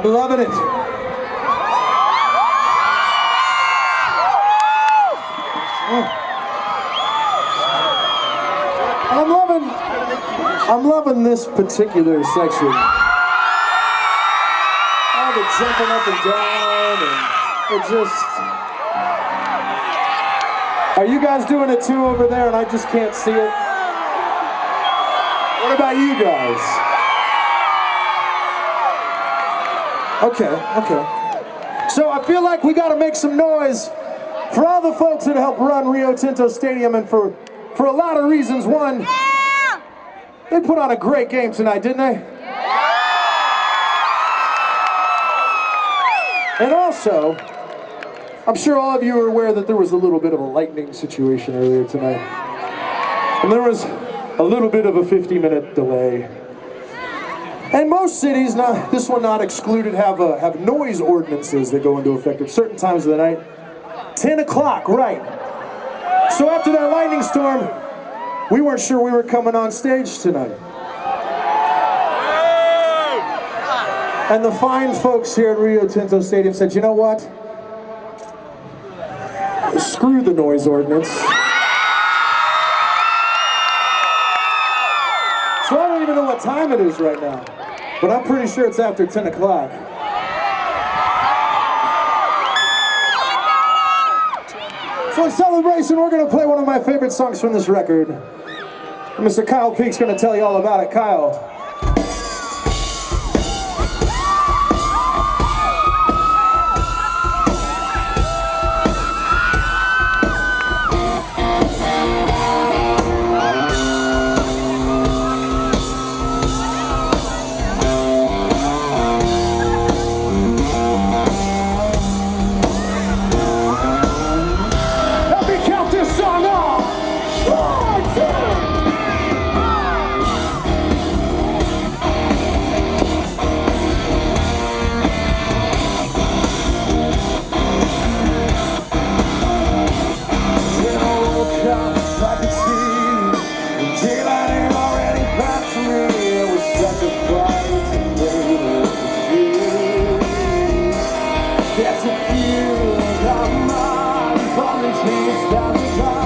I'm loving it. I'm loving this particular section. All the jumping up and down, and it just... Are you guys doing it too over there and I just can't see it? What about you guys? Okay. So I feel like we gotta make some noise for all the folks that helped run Rio Tinto Stadium, and for a lot of reasons. One, they put on a great game tonight, didn't they? And also, I'm sure all of you are aware that there was a little bit of a lightning situation earlier tonight. And there was a little bit of a 50-minute delay. And most cities, this one not excluded, have noise ordinances that go into effect at certain times of the night. 10 o'clock, right. So after that lightning storm, we weren't sure we were coming on stage tonight. And the fine folks here at Rio Tinto Stadium said, you know what? Screw the noise ordinance. So I don't even know what time it is right now, but I'm pretty sure it's after 10 o'clock. So in celebration, we're going to play one of my favorite songs from this record. Mr. Kyle Peak's going to tell you all about it. Kyle. That's a few of my falling trees down the drive.